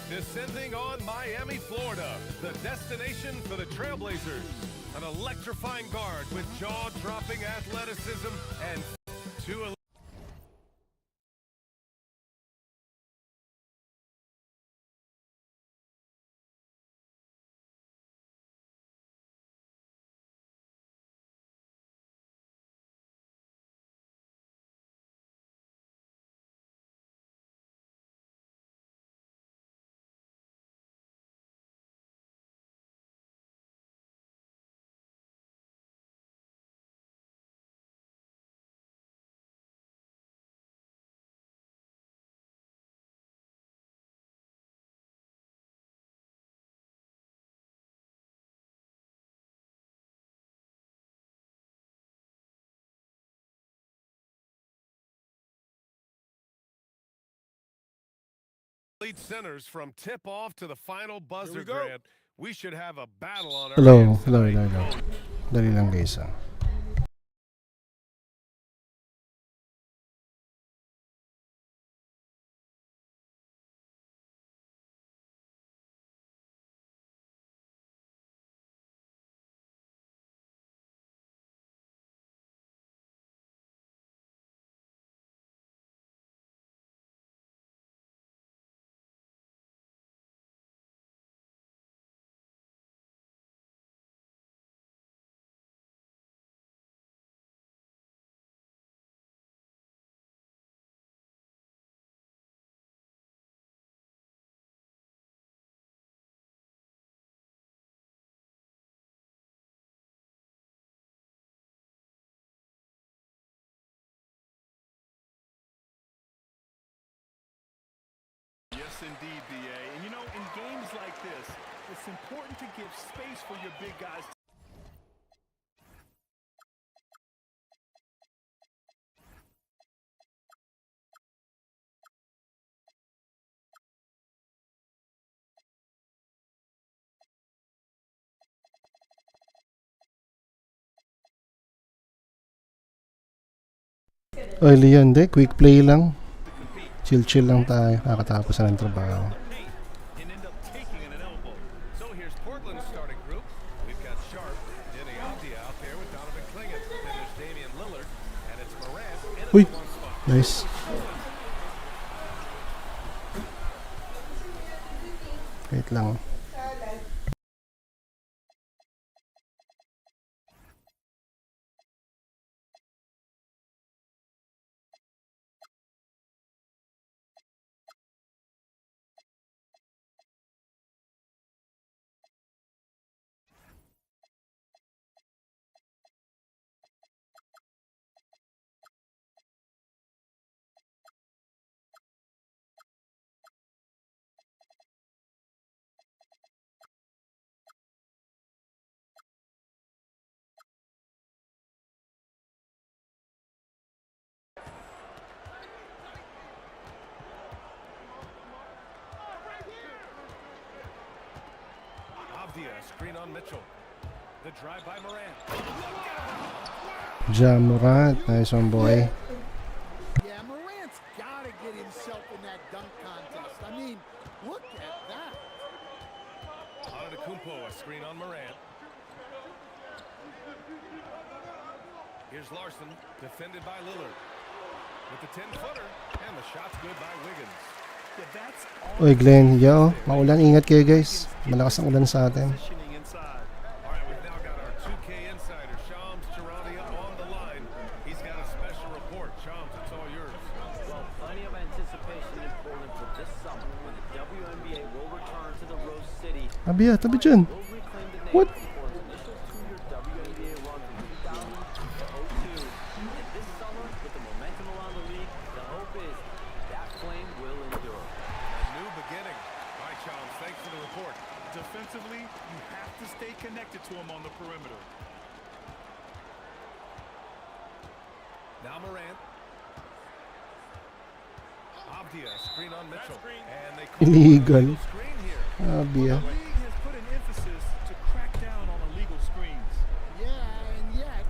Descending on Miami, Florida, the destination for the Trailblazers. An electrifying guard with jaw-dropping athleticism and two elite centers from tip-off to the final buzzer, Grant. We should have a battle on our hands tonight. Hello. Dali lang guys Yes, indeed, BA. And you know, in games like this, it's important to give space for your big guys. Early yan, quick play lang. Chill lang tayo, kakatapos na ng trabaho. And end up taking an elbow. So here's Portland's starting group. We've got Sharp, Denny Avdia out there with Donovan Clingan. Then there's Damian Lillard, and it's Morant in at Uy, the one spot. nice. Wait lang. Avdia, screen on Mitchell. The drive by Morant. Ja Morant, nice one boy. Yeah, Morant's got to get himself in that dunk contest. I mean, look at that. Antetokounmpo, a screen on Morant. Here's Larson, defended by Lillard. With the 10-footer, and the shot's good by Wiggins. Oy Glenn, yo, maulan, ingat kayo guys. Malakas ang ulan sa atin. All right, we've now got our 2K insider, Shams Charania, on the line. He's got a special report. Shams, it's all yours. Well, plenty of anticipation in Portland for this summer when the WNBA will return to the Rose City. Tabi dyan. What? Defensively, you have to stay connected to him on the perimeter. Now Morant. Avdia, screen on Mitchell. And they call Illegal. a screen here. Abia. The league has put an emphasis to crack down on illegal screens. Yeah, and yet,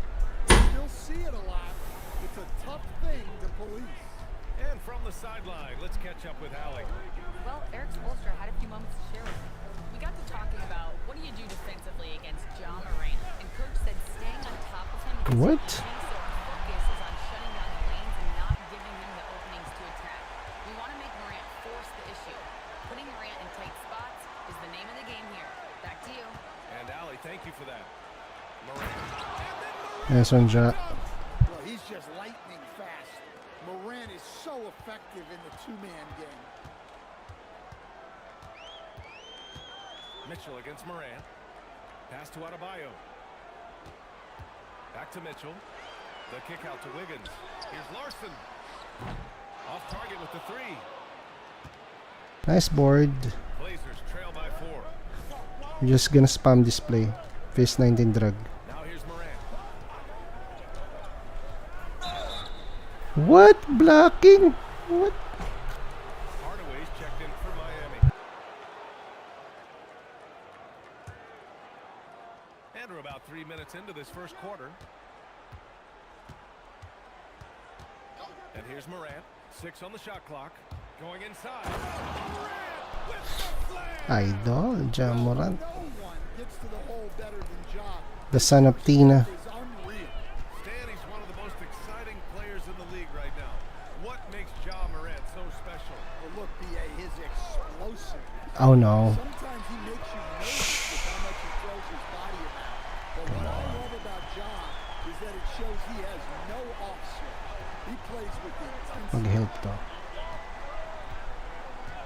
you still see it a lot. It's a tough thing to police. And from the sideline, let's catch up with Allie. Well, Eric Spoelstra had a few moments What? So our focus is on shutting down the lanes and not giving him the openings to attack. We want to make Morant force the issue. Putting Morant in tight spots is the name of the game here. Back to you. And Allie, thank you for that. Morant. Nice one, Ja. Well, he's just lightning fast. Morant is so effective in the two-man game. Mitchell against Morant. Pass to Adebayo. Back to Mitchell. The kick out to Wiggins. Here's Larson. Off target with the three. Nice board. Blazers trail by 4. We're just gonna spam this play. Phase 19 drag. Now here's Morant. What? Blocking? What? Hardaway's checked in for Miami. And we're about 3 minutes into this first quarter. And here's Morant. 6 on the shot clock. Going inside. Morant with the slam. Idol, Ja Morant. No one gets to the hole better than Ja. The son of Tina. Is unreal. Stan, he's one of the most exciting players in the league right now. What makes Ja Morant so special? Well, look, B.A., his explosive. Oh no. Sometimes he makes you nervous with how much he throws his body about. But what I love about Ja is that it shows he has no off switch. He plays with intensity. Mag-help to.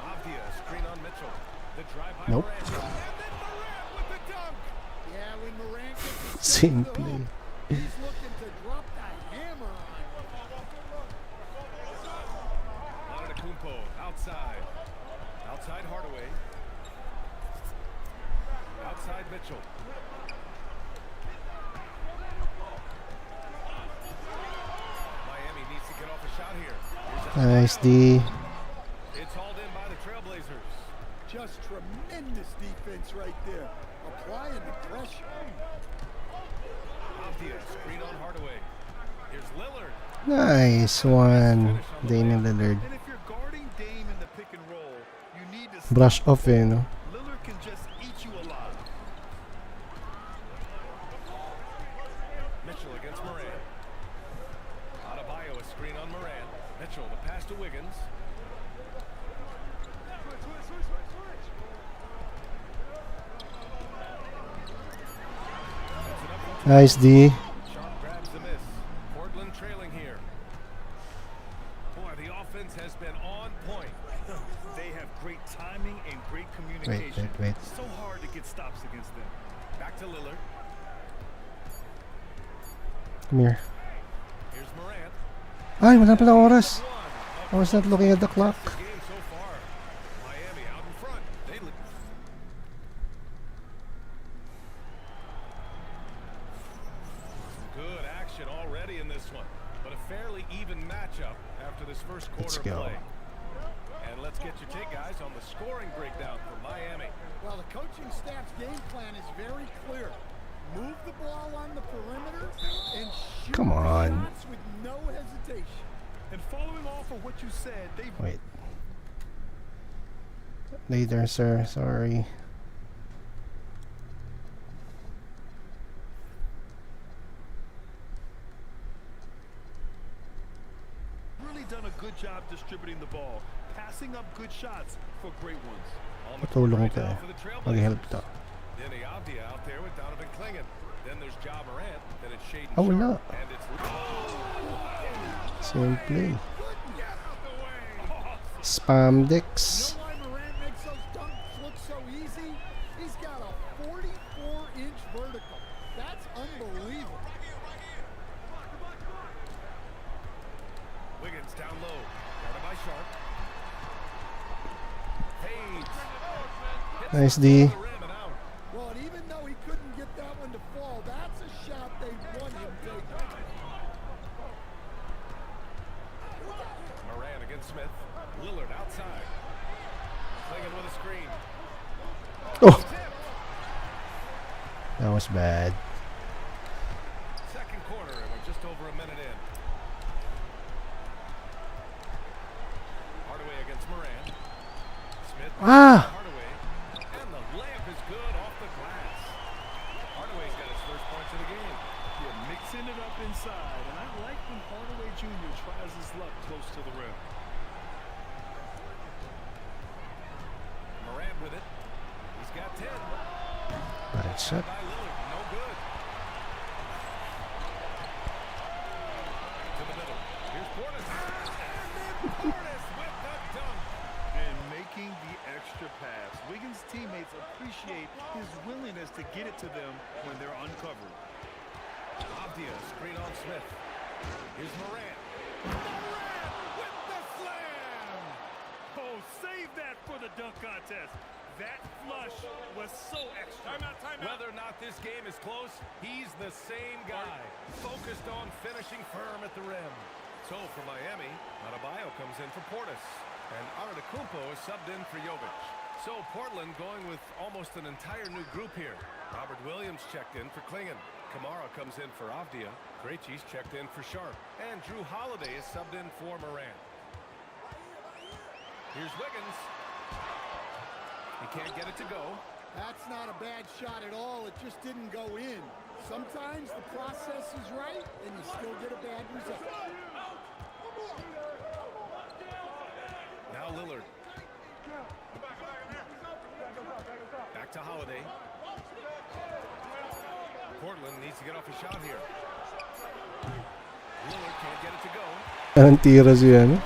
Avdia, screen on Mitchell. The drive by Nope. Morant. And then Morant with the dunk. Yeah, when Morant gets his Same foot to the play. hoop, he's looking to drop the hammer on you. Antetokounmpo outside. Outside Hardaway. Outside Mitchell. Miami needs to get off a shot here. Nice D. It's hauled in by the Trailblazers. Just tremendous defense right there. Applying the pressure. Avdia, screen on Hardaway. Here's Lillard. Nice one. Damian Lillard. And if you're guarding Dame in the pick and roll, you need to Brush off eh, no? Lillard can just eat you alive. Mitchell against Morant. Adebayo, a screen on Morant. Mitchell, the pass to Wiggins. Nice D. Sharp grabs the miss. Portland trailing here. Boy, the offense has been on point. They have great timing and great Wait, communication. wait, wait. So hard to get stops against them. Back to Lillard. Come here. Here's Morant. Ay, wala pala oras. I One. was not looking at the clock. The game so far. Miami out in front. They look. Good action already in this one, but a fairly even matchup after this first Let's quarter go. play. And let's get your take, guys, on the scoring breakdown for Miami. Well, the coaching staff's game plan is very clear. Move the ball on the perimeter and shoot Come on. shots with no hesitation. And following off of what you said, they've Wait. Later, sir. Sorry. really done a good job distributing the ball, passing up good shots for great ones. On the Patulong court to right eh. now for the Trailblazers. Mag-help to. Denny Avdia out there with Donovan Clingan. Then there's Ja Morant. Then it's Shaden Oh, Sharp. wala. And it's Same play. get out the way. Spam You Dex. know why Morant makes those dunks look so easy? He's got a 44-inch vertical. That's unbelievable. Wiggins down low. Guarded by Sharp. Hayes. Hits Nice the D. rim and out. Well, and even though he couldn't get that one to fall, that's a shot they want him taking. Morant against Smith. Lillard outside. Clingan with a screen. Oh, Tip. that was bad. Second quarter, and we're just over a minute in. Hardaway against Morant. Smith. Ah! Hardaway. And the layup is good off the glass. Hardaway's got his first points of the game. Yeah, mix it ended up inside, and I like when Hardaway Jr. tries his luck close to the rim. Morant with it. He's got 10. Right shot. By Lillard, no good. To the middle. Here's Portis. And then Portis with the dunk. And making the extra pass. Wiggins' teammates appreciate his willingness to get it to them when they're uncovered. Avdia, screen on Smith. Here's Morant. Morant with the slam. Oh, save that for the dunk contest. That flush was so extra. Timeout. Whether or not this game is close, he's the same guy. Focused on finishing firm at the rim. So for Miami, Adebayo comes in for Portis. And Antetokounmpo is subbed in for Jovic. So Portland going with almost an entire new group here. Robert Williams checked in for Klingon. Kamara comes in for Avdia. Krejci's checked in for Sharp. And Drew Holiday is subbed in for Morant. Here's Wiggins. He can't get it to go. That's not a bad shot at all. It just didn't go in. Sometimes the process is right, and you still get a bad result. Now Lillard. Back to Holiday. Portland needs to get off a shot here. Lillard can't get it to go. Anong tira siya, ano?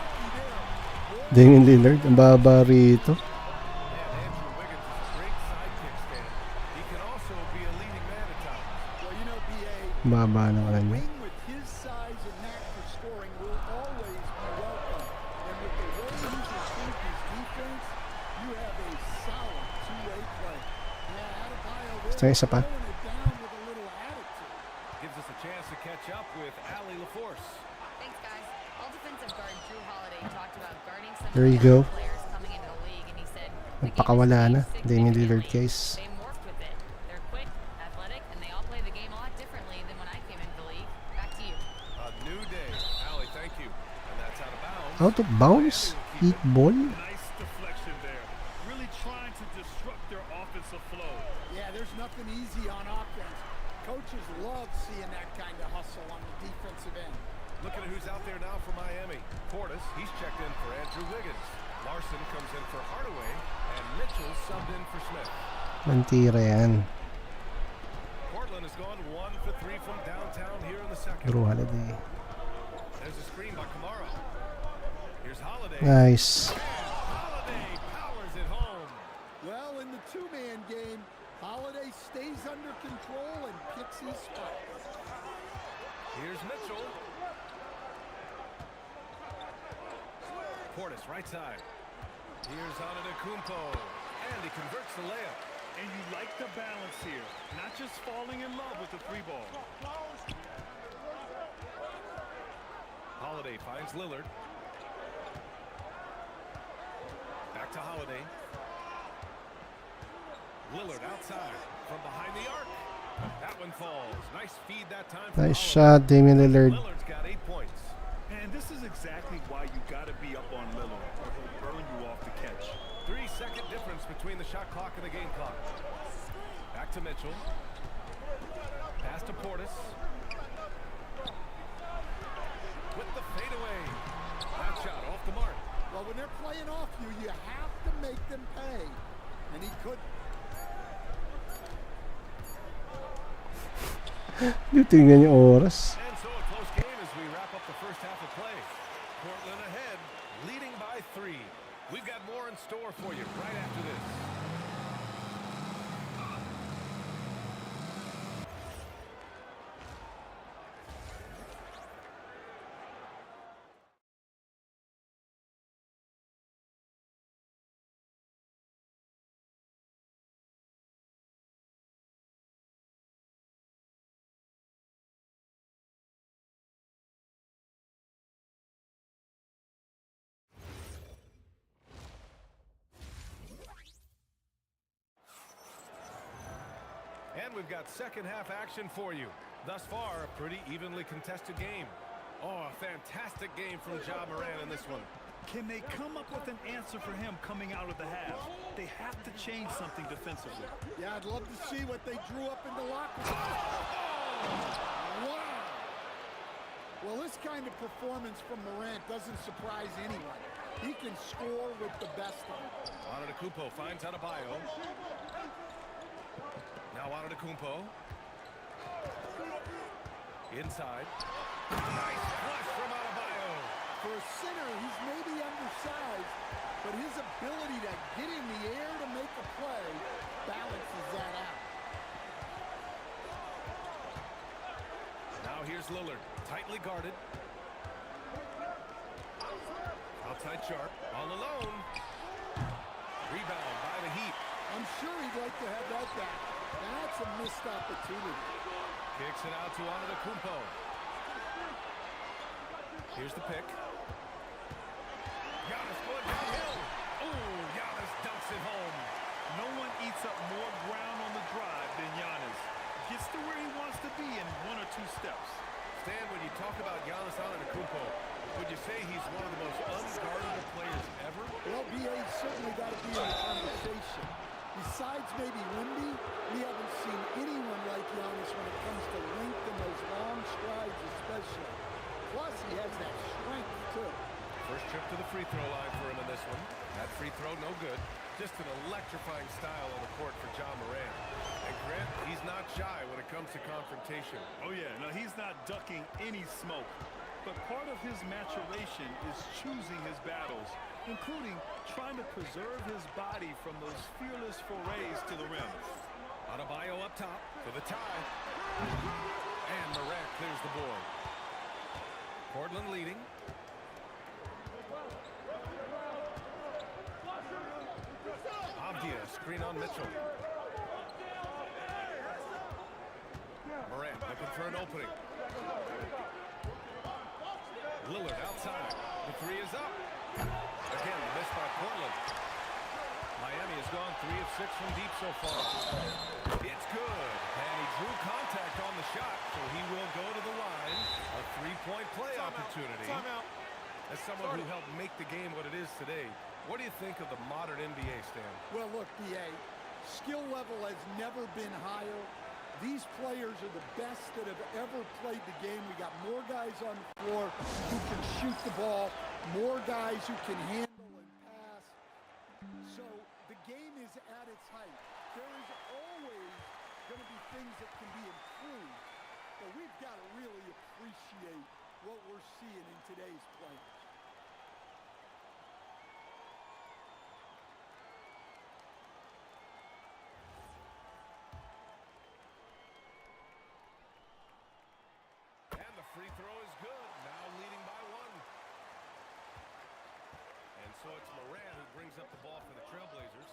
Damian Lillard. Ang baba rito. And Andrew Wiggins is a great sidekick stand. He can also be a leading man at times. Well, you know, B.A., Baba naman a niya. wing with his size and knack for scoring will always be welcome. And with the way he's improved his defense, you have a solid two-way play. Yeah, Adebayo Basta isa pa. throwing it down with a little attitude. Gives us a chance to catch up with Allie LaForce. Thanks, guys. All defensive guard Drew Holiday talked about guarding some There you of the go. players coming into the league, and he said the game has Nagpakawala na. changed Damian Lillard significantly. case. They morphed with it. They're quick, athletic, and they all play the game a lot differently than when I came into the league. Back to you. A new day. Allie, thank you. And that's out of bounds. Out of bounds? Heat ball? Nice deflection there. Really trying to disrupt their offensive flow. Yeah, there's nothing easy on offense. Coaches love seeing that kind of hustle on the defensive end. Looking at who's out there now for Miami. Portis, he's checked in for Andrew Wiggins. Larson comes in for Hardaway. And Mitchell subbed in for Smith. Mantira yan. Portland has gone 1 for 3 from downtown here in the second. Drew Holiday. There's a screen by Kamara. Here's Holiday. Nice. And Holiday powers it home. Well, in the two-man game, Holiday stays under control and picks his spot. Here's Mitchell. Portis, right side. Here's Antetokounmpo. And he converts the layup. And you like the balance here. Not just falling in love with the three ball. Holiday finds Lillard. Back to Holiday. Lillard outside from behind the arc. That one falls. Nice feed that time. from Nice Holiday. shot, Damian Lillard. Lillard's got 8 points. And this is exactly why you got to be up on Lillard, or he'll burn you off the catch. 3-second difference between the shot clock and the game clock. Back to Mitchell. Pass to Portis. With the fadeaway. That shot off the mark. Well, when they're playing off you, you have to make them pay. And he couldn't. Hindi tingnan yung oras. And so a close game as we wrap up the first half of play. Portland ahead, leading by 3. We've got more in store for you right after this. And we've got second half action for you. Thus far, a pretty evenly contested game. Oh, a fantastic game from Ja Morant in this one. Can they come up with an answer for him coming out of the half? They have to change something defensively. Yeah, I'd love to see what they drew up in the locker room. Wow. Well, this kind of performance from Morant doesn't surprise anyone. He can score with the best of them. Antetokounmpo finds Adebayo. Now Antetokounmpo. Inside. Nice flush from Adebayo. For a center, he's maybe undersized, but his ability to get in the air to make a play balances that out. Now here's Lillard, tightly guarded. Outside Sharp, all alone. Rebound by the Heat. I'm sure he'd like to have that back. That's a missed opportunity. Kicks it out to Antetokounmpo. Here's the pick. Giannis going downhill. Ooh, Giannis dunks it home. No one eats up more ground on the drive than Giannis. Gets to where he wants to be in 1 or 2 steps. Stan, when you talk about Giannis Antetokounmpo, would you say he's one of the most unguardable players ever? Well, BA's certainly got to be in the conversation. Besides maybe Wemby, we haven't seen anyone like Giannis when it comes to length and those long strides especially. Plus, he has that strength, too. First trip to the free throw line for him in this one. That free throw, no good. Just an electrifying style on the court for John Morant. And Grant, he's not shy when it comes to confrontation. Oh, yeah. No, he's not ducking any smoke. But part of his maturation is choosing his battles, including trying to preserve his body from those fearless forays to the rim. Adebayo up top for the tie. And Morant clears the board. Portland leading. Avdia, screen on Mitchell. Morant looking for an opening. Lillard outside. The three is up. Again, missed by Portland. Miami has gone 3 of 6 from deep so far. It's good. And he drew contact on the shot, so he will go to the line. A three-point play opportunity. Timeout. As someone who helped make the game what it is today, what do you think of the modern NBA, Stan? Well, look, BA, skill level has never been higher. These players are the best that have ever played the game. We got more guys on the floor who can shoot the ball, more guys who can handle and pass. So the game is at its height. There is always going to be things that can be improved, but we've got to really appreciate what we're seeing in today's play. And the free throw is good, now leading by 1. And so it's Morant who brings up the ball for the Trailblazers.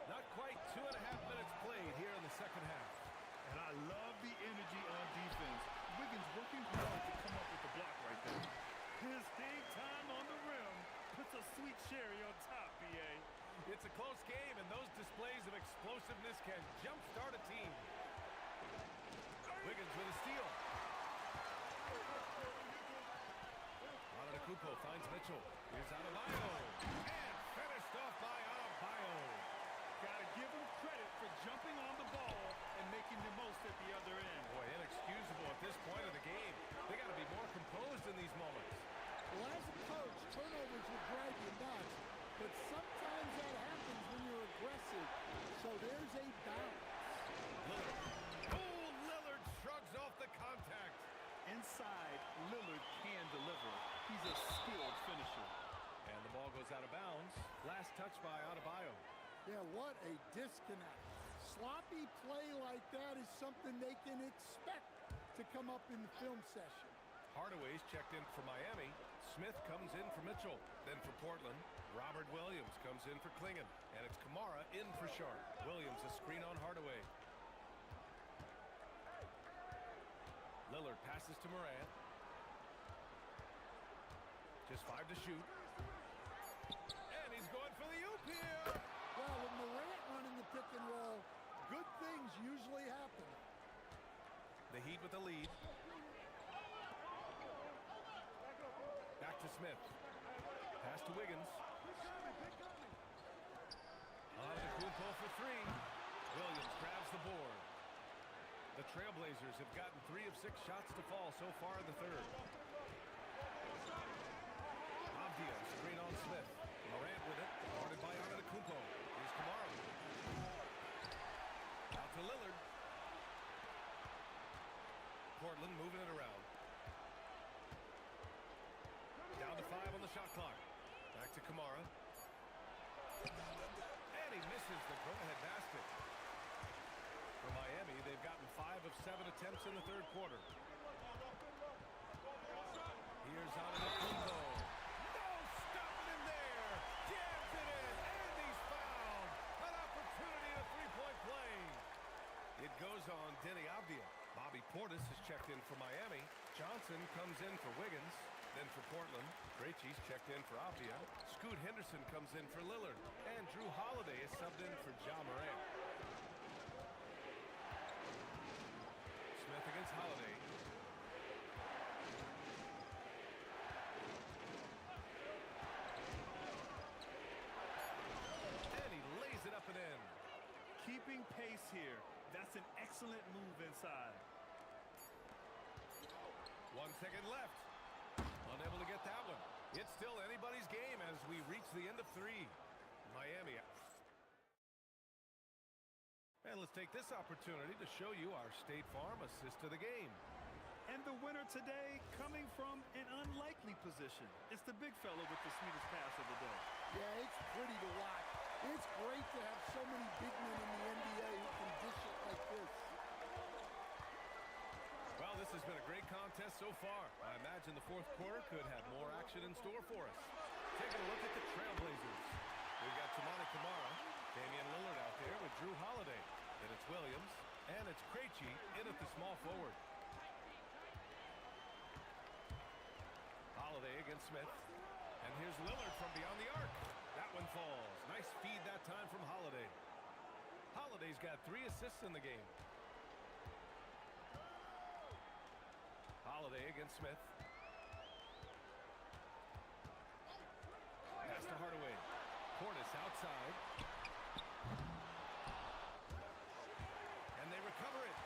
Not quite 2.5 minutes played here in the second half. And I love the energy on defense. Wiggins working hard to come up with the block right there. His hang time on the rim puts a sweet cherry on top, BA. It's a close game, and those displays of explosiveness can jumpstart a team. Wiggins with a steal. Antetokounmpo finds Mitchell. Here's Adebayo. And finished off by Adebayo. Gotta give him credit for jumping on the ball and making the most at the other end. Boy, inexcusable at this point of the game. They got to be more composed in these moments. Well, as a coach, turnovers will drive you nuts, but sometimes that happens when you're aggressive. So there's a balance. Lillard. Oh, Lillard shrugs off the contact. Inside, Lillard can deliver. He's a skilled finisher. And the ball goes out of bounds. Last touch by Adebayo. Yeah, what a disconnect. Sloppy play like that is something they can expect to come up in the film session. Hardaway's checked in for Miami. Smith comes in for Mitchell. Then for Portland, Robert Williams comes in for Klingon. And it's Kamara in for Sharp. Williams a screen on Hardaway. Lillard passes to Morant. Just 5 to shoot. And he's going for the oop here. Well, with Morant running the pick and roll, good things usually happen. The Heat with the lead. Back to Smith. Pass to Wiggins. Antetokounmpo for 3. Williams grabs the board. The Trailblazers have gotten 3 of 6 shots to fall so far in the third. Avdia straight on Smith. Morant with it. Guarded by Antetokounmpo. Here's Kamara. Out to Lillard. Portland moving it around. Down to 5 on the shot clock. Back to Kamara. And he misses the go-ahead basket. For Miami, they've gotten 5 of 7 attempts in the third quarter. Here's Antetokounmpo. No stopping him there. Jams it in, and he's fouled. An opportunity, a three-point play. It goes on Denny Avdia. Bobby Portis has checked in for Miami. Johnson comes in for Wiggins. Then for Portland, Krejci's checked in for Avdia. Scoot Henderson comes in for Lillard. And Drew Holiday is subbed in for Ja Morant. Smith against Holiday. And he lays it up and in. Keeping pace here. That's an excellent move inside. 1 second left. Unable to get that one. It's still anybody's game as we reach the end of 3. Miami. And let's take this opportunity to show you our State Farm assist to the game. And the winner today coming from an unlikely position. It's the big fella with the sweetest pass of the day. Yeah, it's pretty to watch. It's great to have so many big men in the NBA who can dish it like this. Well, this has been a great contest so far. I imagine the fourth quarter could have more action in store for us. Taking a look at the Trailblazers. We've got Tamani Kamara, Damian Lillard out there with Drew Holiday. Then it's Williams, and it's Krejci in at the small forward. Holiday against Smith. And here's Lillard from beyond the arc. That one falls. Nice feed that time from Holiday. Holiday's got 3 assists in the game. Holiday against Smith. Pass to Hardaway. Portis outside. And they recover it.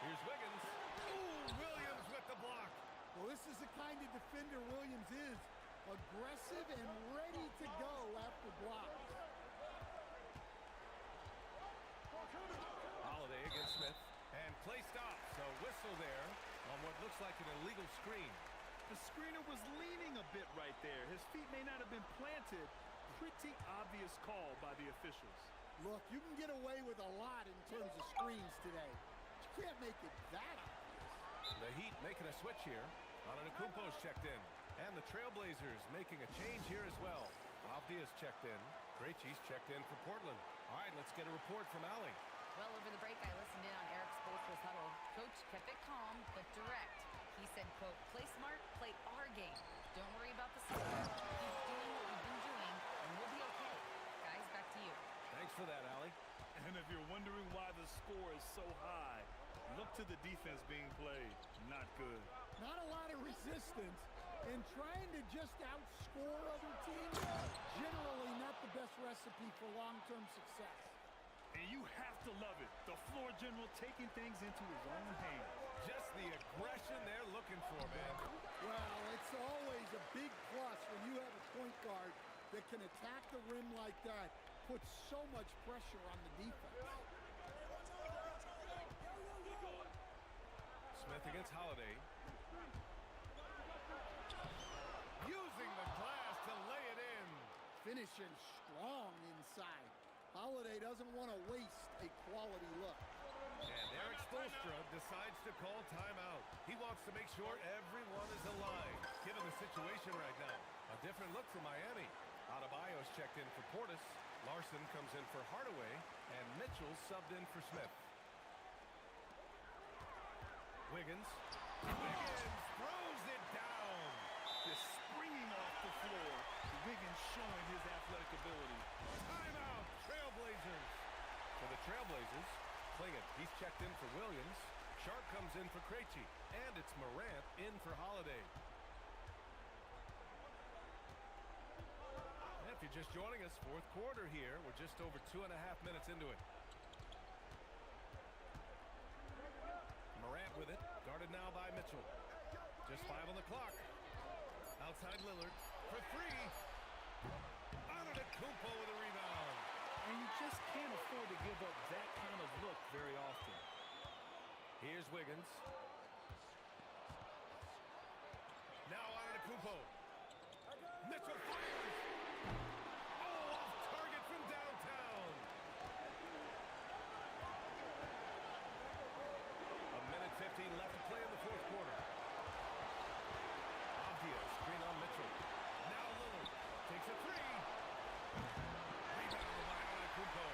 Here's Wiggins. Ooh, Williams with the block. Well, this is the kind of defender Williams is. Aggressive and ready to go after blocks. Holiday against Smith. And play stops. So whistle there on what looks like an illegal screen. The screener was leaning a bit right there. His feet may not have been planted. Pretty obvious call by the officials. Look, you can get away with a lot in terms of screens today. But you can't make it that obvious. The Heat making a switch here. Antetokounmpo's checked in. And the Trailblazers making a change here as well. Avdia's checked in. Krejci's checked in for Portland. All right, let's get a report from Allie. Well, over the break, I listened in on Eric Spoelstra's huddle. Coach kept it calm, but direct. He said, quote, play smart, play our game. Don't worry about the score. Keep doing what we've been doing, and we'll be okay. Guys, back to you. Thanks for that, Allie. And if you're wondering why the score is so high, look to the defense being played. Not good. Not a lot of resistance, and trying to just outscore other teams, generally not the best recipe for long-term success. And you have to love it. The floor general taking things into his own hands. Just the aggression they're looking for, man. Well, it's always a big plus when you have a point guard that can attack the rim like that, puts so much pressure on the defense. Smith against Holiday. Using the glass to lay it in. Finishing strong inside. Holiday doesn't want to waste a quality look. And Eric Spoelstra decides to call timeout. He wants to make sure everyone is aligned, given the situation right now. A different look for Miami. Adebayo's checked in for Portis. Larson comes in for Hardaway. And Mitchell's subbed in for Smith. Wiggins. Wiggins throws it down. Just springing off the floor. Wiggins showing his athletic ability. Timeout, Trailblazers. For the Trailblazers, Klingon, he's checked in for Williams. Sharp comes in for Krejci. And it's Morant in for Holiday. And if you're just joining us, fourth quarter here. We're just over 2.5 minutes into it. with it. Guarded now by Mitchell. Just 5 on the clock. Outside Lillard for 3. Antetokounmpo with a rebound. And you just can't afford to give up that kind of look very often. Here's Wiggins. Now Antetokounmpo. Mitchell fires. Oh, off target from downtown. A minute 15 left to play in the fourth quarter. Avdia screen on Mitchell. Now Lillard takes a 3. Rebound by Antetokounmpo.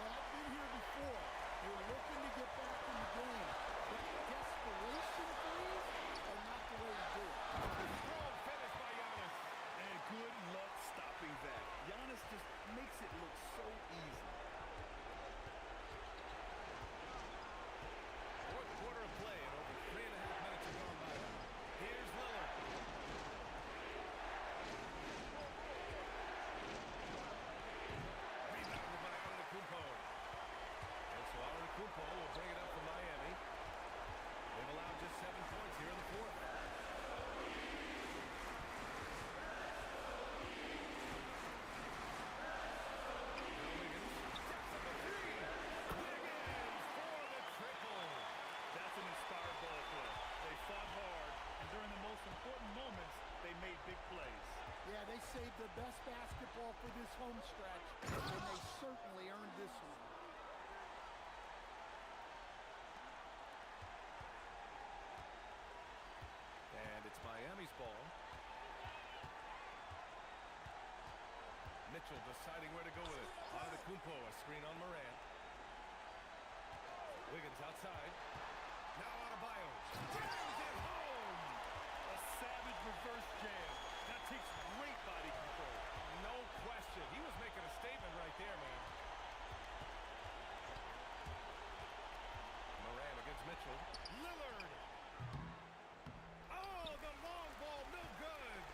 Well, I've been here before. You're looking to get back in the game. But desperation threes are not the way to do it. Strong finish by Giannis. And good luck stopping that. Giannis just makes it look so easy. Fourth quarter of play and over 3.5 minutes have gone by. Here's Lillard. Rebounded by Antetokounmpo. And so Antetokounmpo will bring it up for Miami. They've allowed just 7 points here in the fourth. Now Wiggins steps up a 3. Wiggins for the triple. That's an inspired ball club. They fought hard, and during the most important moments, they made big plays. Yeah, they saved the best basketball for this home stretch, and they certainly earned this one. And it's Miami's ball. Mitchell deciding where to go with it. Antetokounmpo, a screen on Morant. Wiggins outside. Now Adebayo. Jams it home! A savage reverse jam. That takes great body control. No question. He was making a statement right there, man. Morant against Mitchell. Lillard! Oh, the long ball, no good!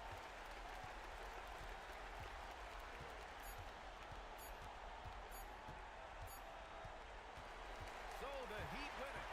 So the Heat win it.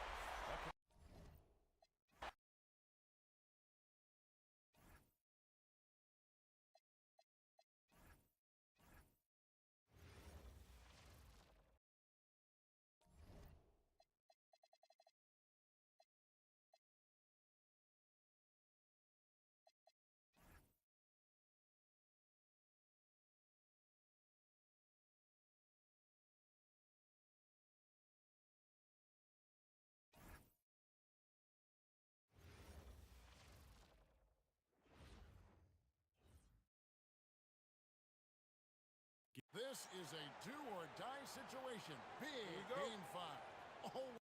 This is a do-or-die situation. Big game 5. Oh.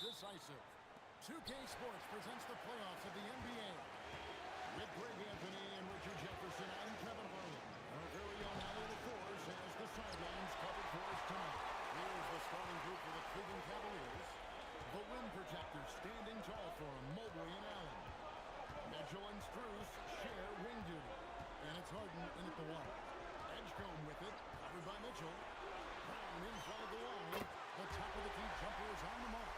Decisive. 2K Sports presents the playoffs of the NBA. With Greg Anthony and Richard Jefferson and Kevin Harlan. Our very own Allie LaForce has the sidelines covered for us tonight. Here's the starting group for the Cleveland Cavaliers. The rim protectors standing tall for Mobley and Allen. Mitchell and Strus share wing duty. And it's Harden in at the one. Edgecombe with it, covered by Mitchell. Brown inside the line. The top of the key jumper is on the mark.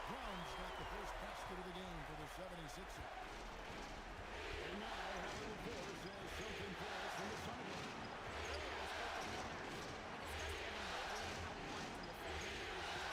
Brown's got the first basket of the game for the 76ers. And now, Allie LaForce has something for us from the sideline. We discussed Evan Mobley and how we wanted him to fit in.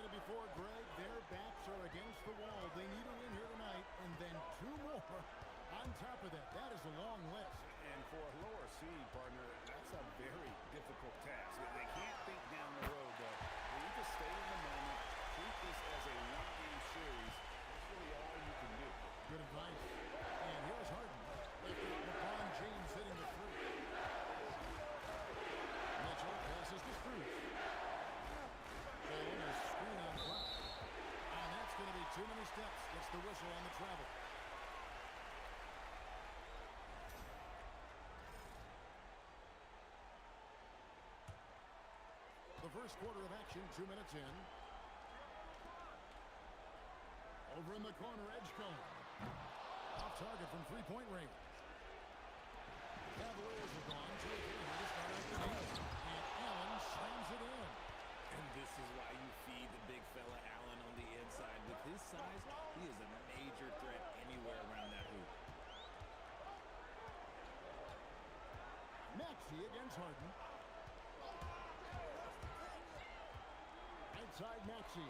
said it before, Greg. Their backs are against the wall. They need a win here tonight, and then 2 more on top of that. That is a long list. And for a lower seed, partner, that's a very difficult task. They can't think down the road, though. They need to stay in the moment, treat this as a one-game series. That's really all you can do. Good advice. And here's Harden. They've got LeBron James hitting the three. Mitchell passes to Cruz. Allen is screen on clock. And that's going to be too many steps. Gets the whistle on the travel. The first quarter of action, 2 minutes in. Over in the corner, Edgecombe. Off target from three-point range. Cavaliers have gone 2 or 3 here to start out the game. And Allen slams it in. And this is why you feed the big fella Allen on the inside. With his size, he is a major threat anywhere around that hoop. Maxey against Harden. Outside Maxey.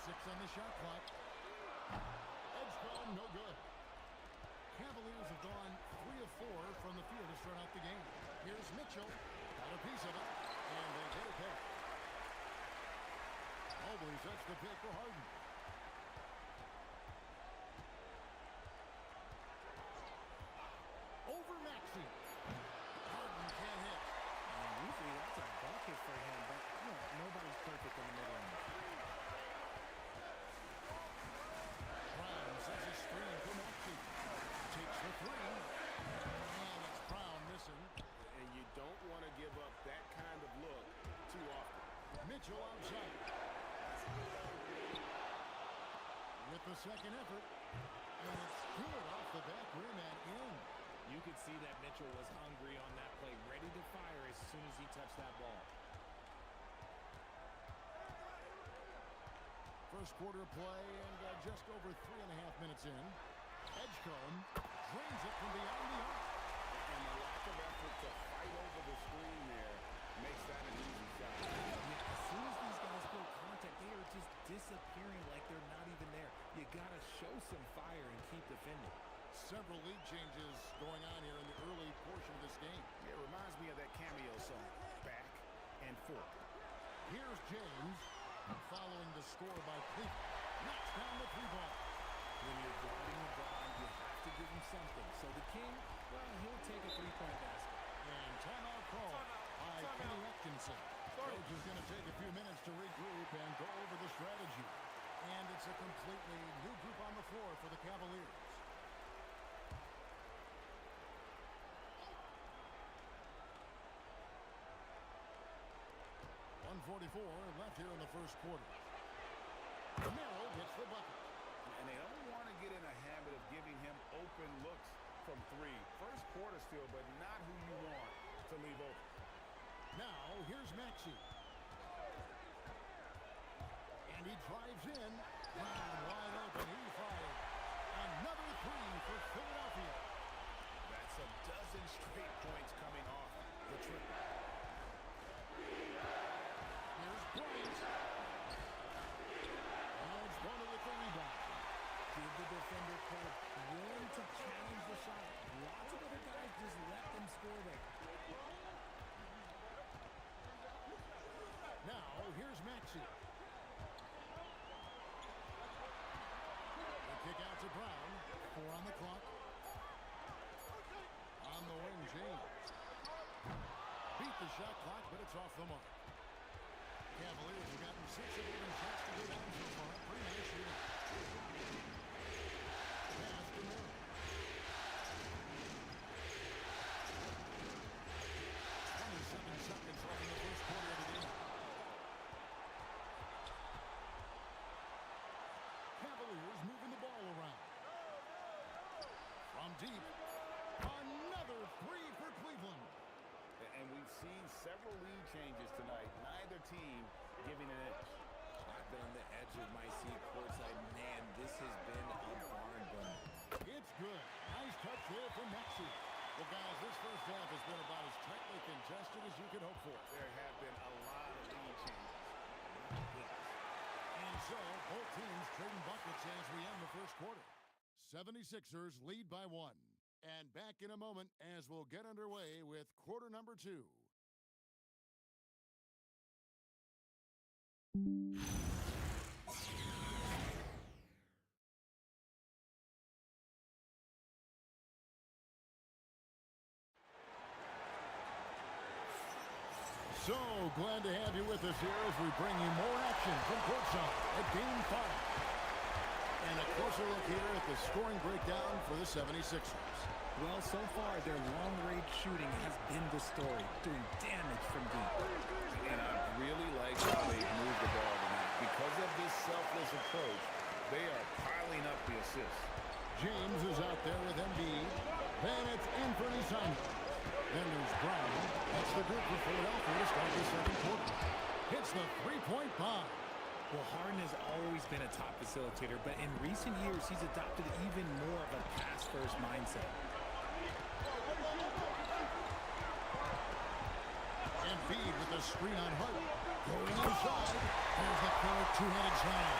6 on the shot clock. Edgecombe, no good. Cavaliers have gone 3 of 4 from the field to start out the game. Here's Mitchell. Got a piece of it. And they get it back. Mobley sets the pick for Harden. Over Maxey. Harden can't hit. And usually that's a bucket for him, but nobody's perfect in the middle. Brown sets a screen for Maxey. Takes the 3. And it's Brown missing. And you don't want to give up that kind of look too often. Mitchell outside. With the second effort. And it's good off the back rim and in. You could see that Mitchell was hungry on that play, ready to fire as soon as he touched that ball. First quarter play and just over 3.5 minutes in. Edgecombe drains it from beyond the arc. And the lack of effort to fight over the screen there makes that an easy shot. Yeah, as soon as these guys feel contact, they are just disappearing like they're not even there. You got to show some fire and keep defending. Several lead changes going on here in the early portion of this game. It reminds me of that cameo song, Back and Forth. Here's James following the score by Cleveland. Knocks down the 3-ball. When you're guarding LeBron, you have to give him something. So the King, well, he'll take a 3-point basket. And timeout call by Kenny Atkinson. Coach is going to take a few minutes to regroup and go over the strategy. And it's a completely new group on the floor for the Cavaliers. 1:44 left here in the first quarter. Romero gets the bucket. And they don't want to get in a habit of giving him open looks from 3. First quarter still, but not who you want to leave open. Now, here's Maxey. And he drives in. Brown wide open. He fires. Another 3 for Philadelphia. That's a dozen straight points coming off the triple. Here's Bryant. Adds one with the rebound. Give the defender credit. Willing to challenge the shot. Lots of other guys just let them score there. Now, here's Maxey. The kick out to Brown. 4 on the clock. On the wing, James. Beat the shot clock, but it's off the mark. Cavaliers have gotten 6 of 8 shots to go down so far. Pretty nice shooting. Pass to Miller. 27 seconds left in the first quarter of the game. Cavaliers moving the ball around. From deep. Another 3 for Cleveland. And we've seen several lead changes tonight. Neither team giving an inch. I've been on the edge of my seat courtside. Man, this has been a barn burner. It's good. Nice touch there from Maxey. Well, guys, this first half has been about as tightly contested as you could hope for. There have been a lot of lead changes. And And so, both teams trading buckets as we end the first quarter. 76ers lead by 1. And back in a moment as we'll get underway with quarter number 2. So glad to have you with us here as we bring you more action from courtside at Game 5. And a closer look here at the scoring breakdown for the 76ers. Well, so far, their long-range shooting has been the story, doing damage from deep. And I really like how they move the ball tonight. Because of this selfless approach, they are piling up the assists. James is out there with Embiid. Then it's Anthony Simon. Then there's Brown. That's the group for Philadelphia to start the second quarter. Hits the three-point bomb. Well, Harden has always been a top facilitator, but in recent years, he's adopted even more of a pass-first mindset. Embiid with the screen on Hart. Going inside. There's the corner two-handed slam.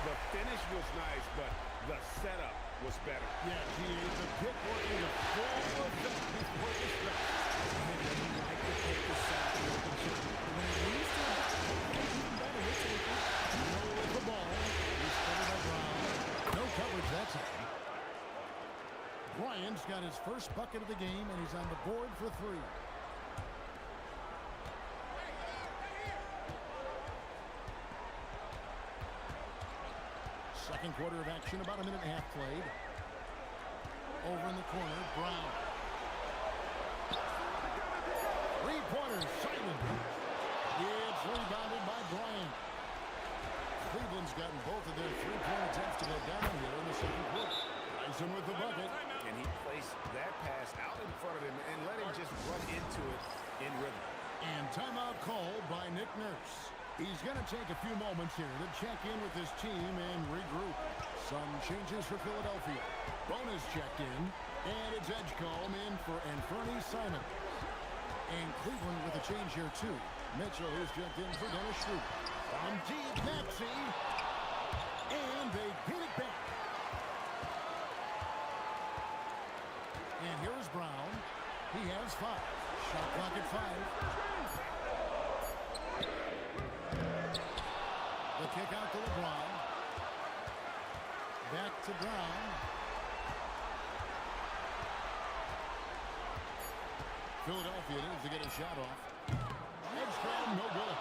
The finish was nice, but the setup was better. Yeah, the pick working to full effect before the stretch. And like to take the shot to open shot. When it leads to a even better hit taker. Miller with the ball. He's covered by Brown. No coverage that time. Bryant's got his first bucket of the game, and he's on the board for 3. Second quarter of action, about a minute and a half played. Over in the corner, Brown. Three-pointer, Simon. It's rebounded by Bryant. Cleveland's gotten both of their three-point attempts to go down here in the second quarter. Tyson with the bucket. And he placed that pass out in front of him and let him just run into it in rhythm. And timeout called by Nick Nurse. He's going to take a few moments here to check in with his team and regroup. Some changes for Philadelphia. Bonus checked in, and it's Edgecombe in for Anthony Simon. And Cleveland with a change here, too. Mitchell is checked in for Dennis Schroeder. From deep, Maxey. And they get it back. And here is Brown. He has 5. Shot clock at 5. The kick out to LeBron. Back to Brown. Philadelphia needs to get a shot off. Edgecombe, no good.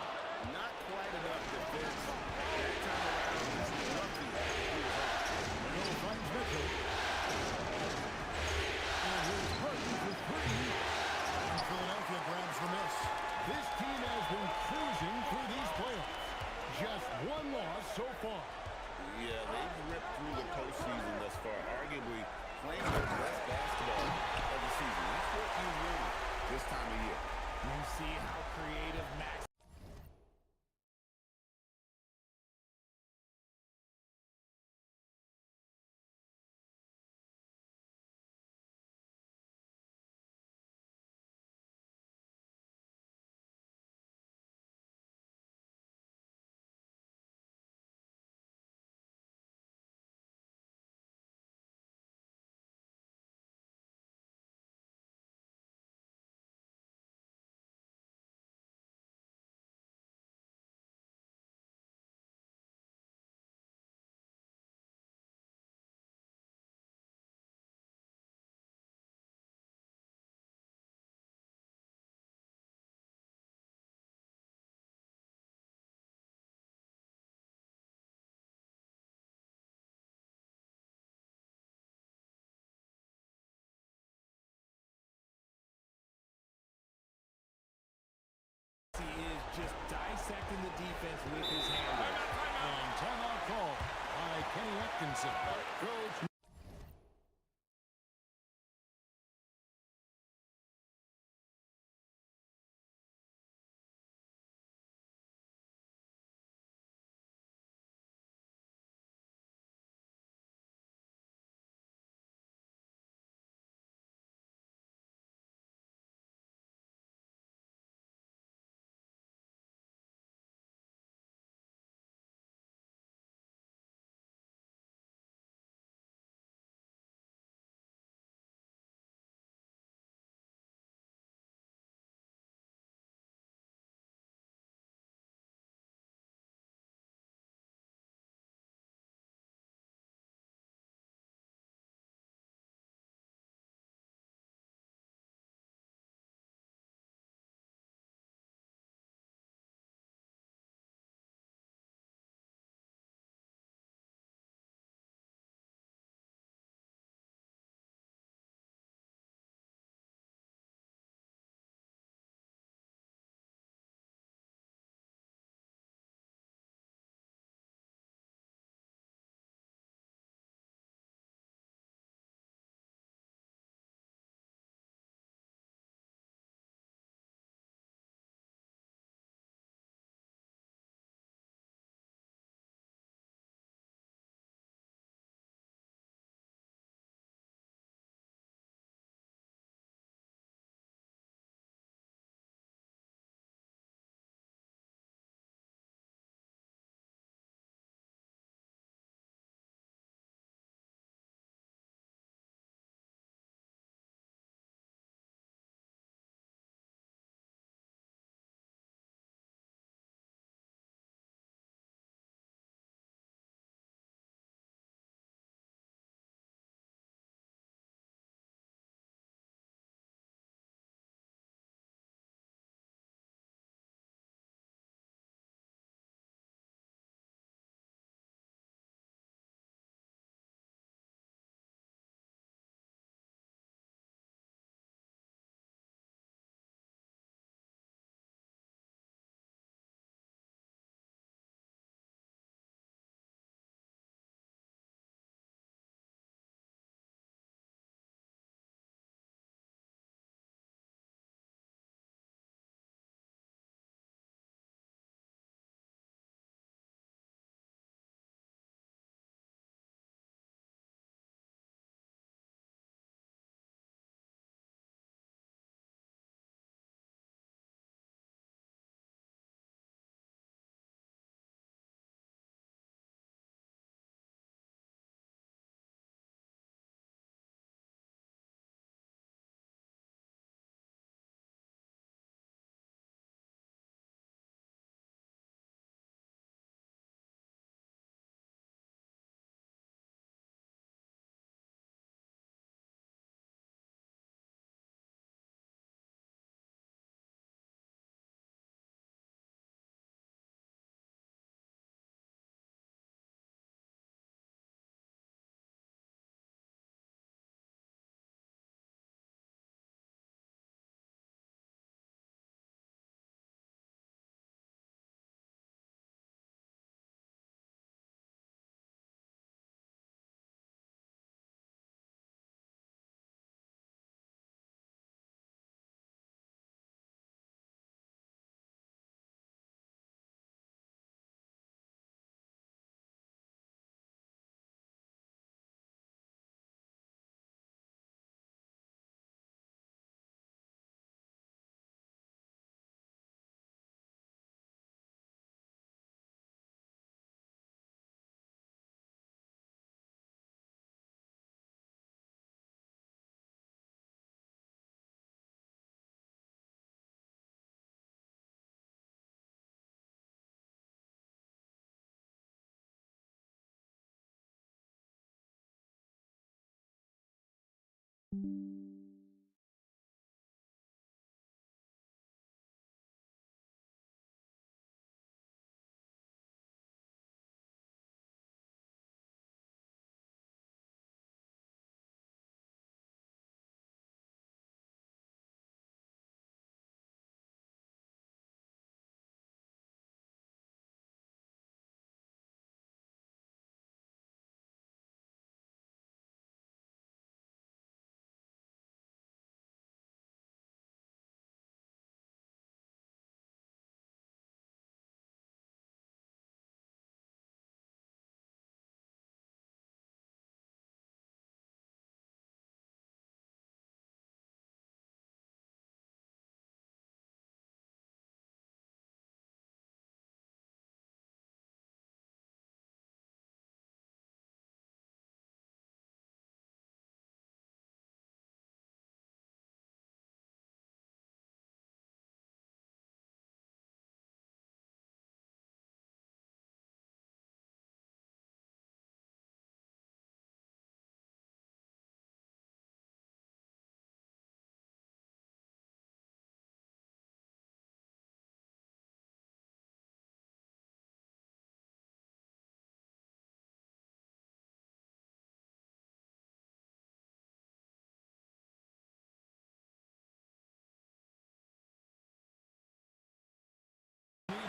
Not quite enough defense. That time around, just lucky. Miller finds Mitchell. And here's Harden for 3. And Philadelphia grabs the miss. This team has been cruising through these playoffs. Just one loss so far. Yeah, they've ripped through the postseason thus far, arguably playing their best basketball of the season. That's what you need this time of year. You see how creative Max is just dissecting the defense with his hand. And timeout call by Kenny Atkinson. Coach Needs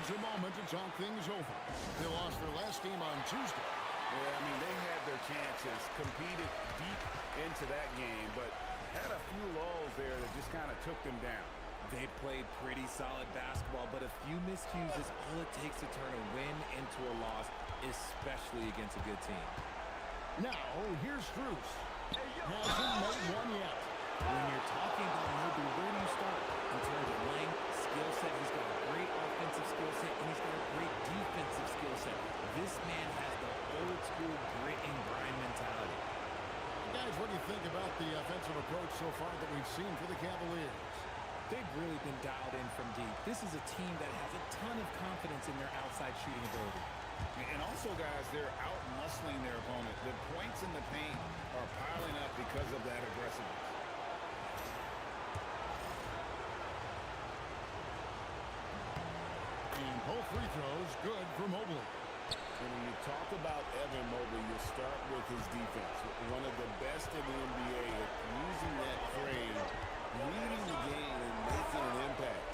a moment to talk things over. They lost their last game on Tuesday. Yeah, I mean, they had their chances, competed deep into that game, but had a few lulls there that just kind of took them down. They played pretty solid basketball, but a few miscues is all it takes to turn a win into a loss, especially against a good team. Now, here's Strus. Hasn't made one yet. When you're talking about Mobley, where do you start? In terms of length, skill set, he's got a great offensive skill set, and he's got a great defensive skill set. This man has the old school grit and grind mentality. Guys, what do you think about the offensive approach so far that we've seen for the Cavaliers? They've really been dialed in from deep. This is a team that has a ton of confidence in their outside shooting ability. And also, guys, they're out-muscling their opponent. The points in the paint are piling up because of that aggressiveness. And both free throws good for Mobley. And when you talk about Evan Mobley, you start with his defense. One of the best in the NBA at using that frame, reading the game, and making an impact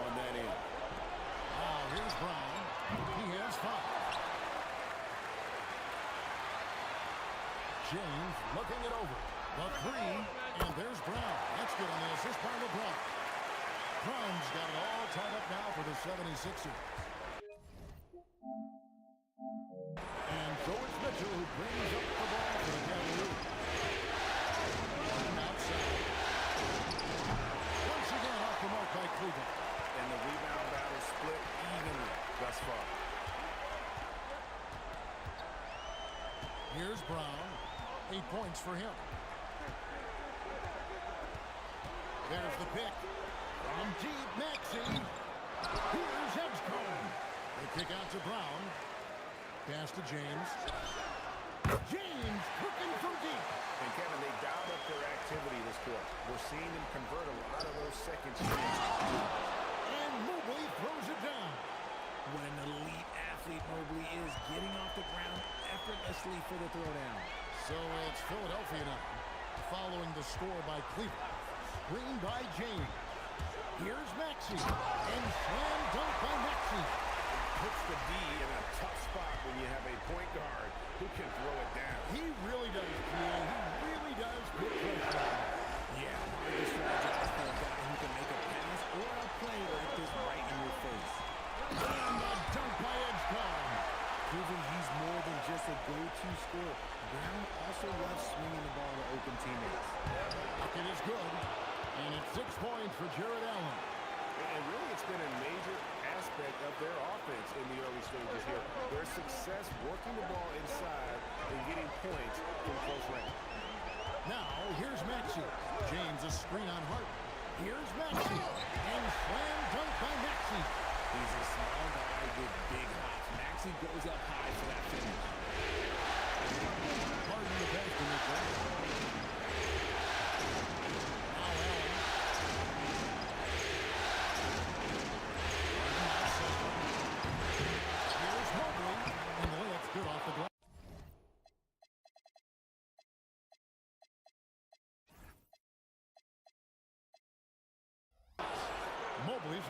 on that end. Now, here's Brown. He has 5. James looking it over. The 3, and there's Brown. That's good on the assist by LeBron. Brown's got it all tied up now for the 76ers. And so it's Mitchell who brings up the ball for the Cavaliers. Outside. Once again off the mark by Cleveland. And the rebound battle split evenly thus far. Here's Brown. 8 points for him. There's the pick. From deep, Maxey. Here's Edgecombe. They kick out to Brown. Pass to James. James cooking from deep. And Kevin, they dialed up their activity this quarter. We're seeing them convert a lot of those second chances. And Mobley throws it down. What an elite athlete Mobley is, getting off the ground effortlessly for the throwdown. So it's Philadelphia now, following the score by Cleveland. Screen by James. Here's Maxey. And slam dunk by Maxey. Puts the D in a tough spot when you have a point guard who can throw it down. He really does, Keane. He really does put pressure on. Yeah, hard to strategize for a guy who can make a pass or a play like this right in your face. And the dunk by Edgecombe. Proving he's more than just a go-to scorer. Brown also loves swinging the ball to open teammates. Bucket is good. And it's 6 points for Jared Allen. And really, it's been a major aspect of their offense in the early stages here. Their success working the ball inside and getting points from close range. Now, here's Maxey. James a screen on Hart. Here's Maxey. And slam dunk by Maxey. He's a small guy with big hops. Maxey goes up high for that finish. Pardon the pass to Mitchell.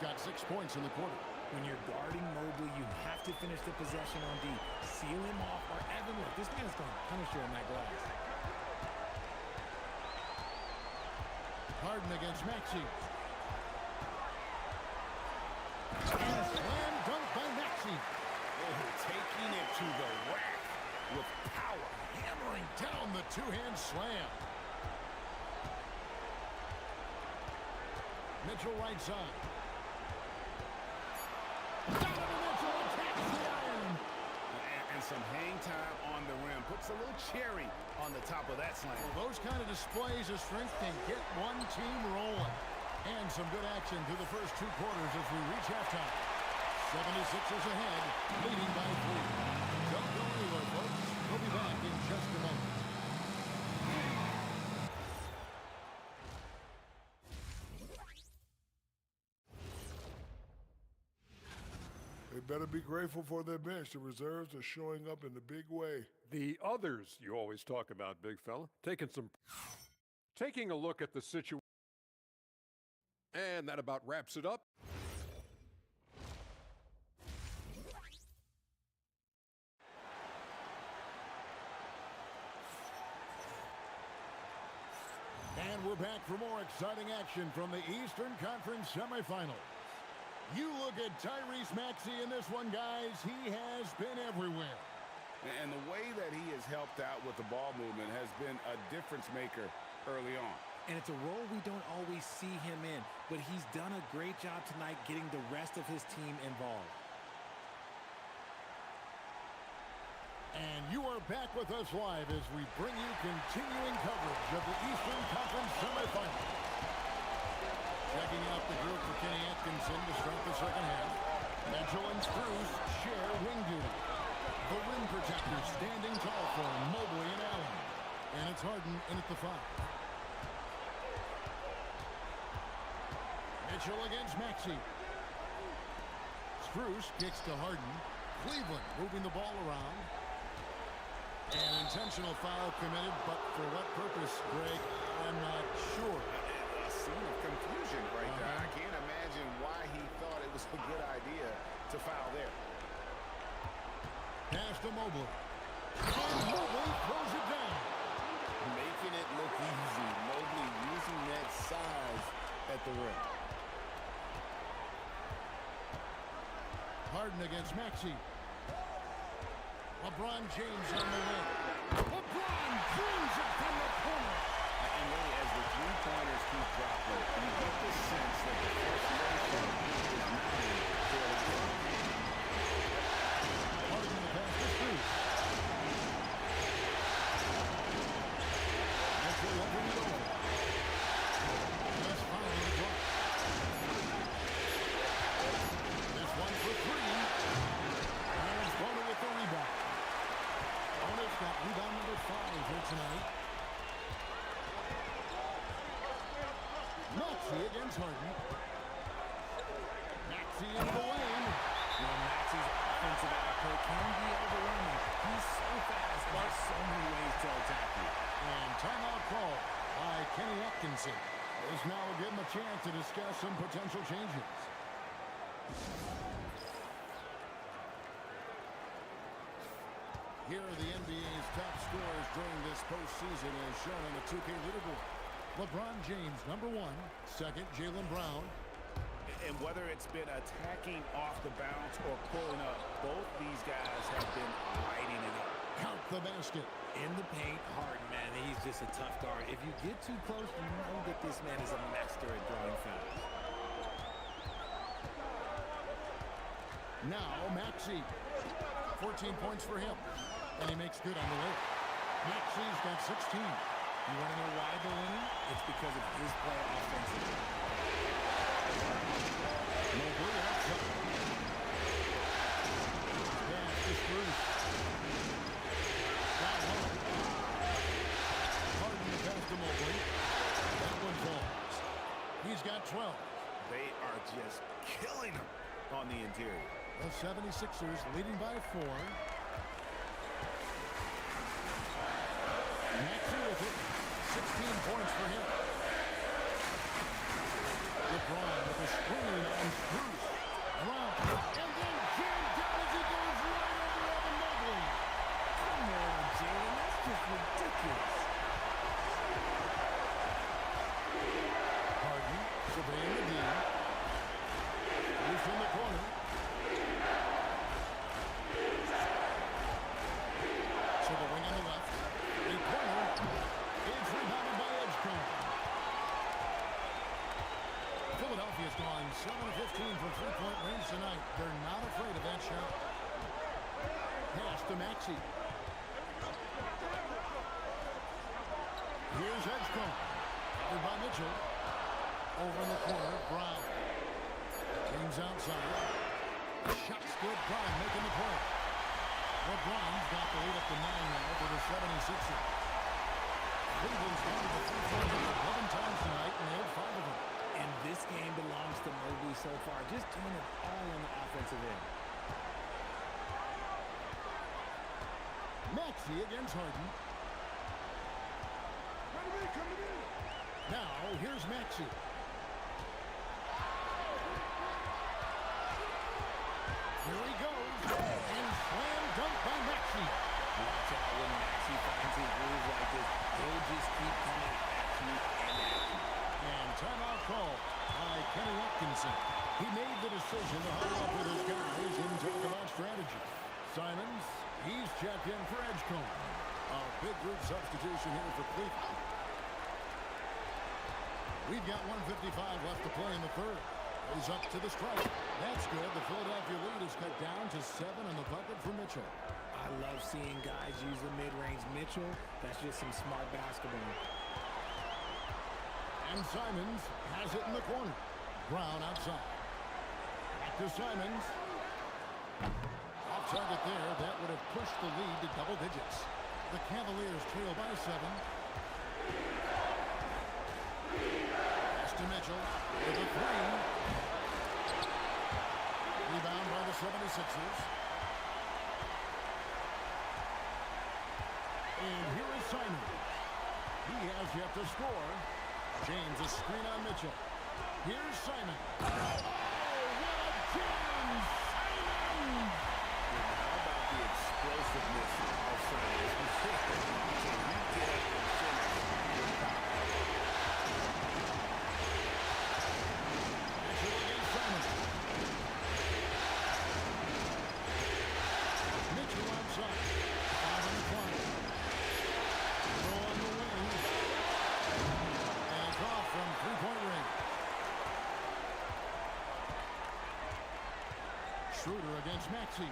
got 6 points in the quarter. When you're guarding Mobley, you have to finish the possession on D. Seal him off, or Evan, look, this man is going to punish you on that glass. Harden against Maxey. And a slam dunk by Maxey. Oh, taking it to the rack with power. Hammering down the two-hand slam. Mitchell right side. Donovan Mitchell attacks the iron. And some hang time on the rim. Puts a little cherry on the top of that slam. Well, those kind of displays of strength can get one team rolling. And some good action through the first 2 quarters as we reach halftime. 76ers ahead, leading by 3. Don't go anywhere, folks. We'll be back in just a moment. They better be grateful for their bench. The reserves are showing up in the big way. The others you always talk about, big fella. Taking a look at the situation. And that about wraps it up. And we're back for more exciting action from the Eastern Conference semifinals. You look at Tyrese Maxey in this one, guys. He has been everywhere. And the way that he has helped out with the ball movement has been a difference maker early on. And it's a role we don't always see him in, but he's done a great job tonight getting the rest of his team involved. And you are back with us live as we bring you continuing coverage of the Eastern Conference semifinals. Checking out the group for Kenny Atkinson to start the second half. Mitchell and Strus share wing duty. The rim protectors standing tall for Mobley and Allen. And it's Harden in at the 5. Mitchell against Maxey. Strus kicks to Harden. Cleveland moving the ball around. An intentional foul committed, but for what purpose, Greg? I'm not sure. A scene of confusion right there. I can't imagine why he thought it was a good idea to foul there. Pass to Mobley. And Mobley throws it down. Making it look easy. Mobley using that size at the rim. Harden against Maxey. LeBron James on the wing. LeBron brings it from the corner. And really, as the three-pointers keep dropping, you get the sense that the frustration is mounting for the game. Harden the pass to Strus. Mitchell looking it over. Just foul on the clock. This one for 3. And Bonner with the rebound. Bonner's got rebound number 5 here tonight. Maxey against Harden. Maxey into the lane. Now Maxey's offensive output can be overwhelming. He's so fast, there's so many ways to attack you. And timeout call by Kenny Atkinson. This now will give him a chance to discuss some potential changes. Here are the NBA's top scorers during this postseason as shown on the 2K leaderboard. LeBron James, number 1. Second, Jaylen Brown. And whether it's been attacking off the bounce or pulling up, both these guys have been lighting it up. Count the basket. In the paint, Harden, man, he's just a tough guard. If you get too close, you know that this man is a master at drawing fouls. Now, Maxey. 14 points for him. And he makes good on the way. Maxey's got 16. You want to know why they're winning? It's because of his play offensively. Mobley outside. Pass to Strus. Harden the pass to Mobley. That one falls. He's got 12. They are just killing him on the interior. The 76ers leading by 4. Maxey with it. 16 points for him. LeBron with a screen on Strus. 7 of 15 from three-point range tonight. They're not afraid of that shot. Pass to Maxey. Here's Edgecombe. Covered by Mitchell. Over in the corner, Brown. James outside. Shot's good. Brown making the play. Well, Brown's got the lead up to 9 now for the 76ers. Cleveland's gone to the free throw line 11 times tonight, and they have 5 of them. And this game belongs to Mobley so far, just doing it all on the offensive end. Maxey against Harden. Now, here's Maxey. Here he goes. And slam dunk by Maxey. Watch out when Maxey finds his groove like this. He'll just keep coming at you and at you. And timeout call by Kenny Atkinson. He made the decision to huddle up with his guys and talk about strategy. Simons, he's checked in for Edgecombe. A big group substitution here for Cleveland. We've got 1:55 left to play in the third. He's up to the strike. That's good. The Philadelphia lead is cut down to 7 on the bucket for Mitchell. I love seeing guys use the mid-range. Mitchell, that's just some smart basketball. And Simons has it in the corner. Brown outside. Back to Simons. Off target there. That would have pushed the lead to double digits. The Cavaliers trail by 7. Pass to Mitchell with a 3. Rebound by the 76ers. And here is Simon. He has yet to score. James, a screen on Mitchell. Here's Simon. Oh, what a jam! Simon! How about the explosiveness of Simon? It's consistent. Can he get up and finish with power? Mitchell against Simon. Mitchell outside. 5 on the clock. Throw on the wing. And off from three-point range. Schroeder against Maxey.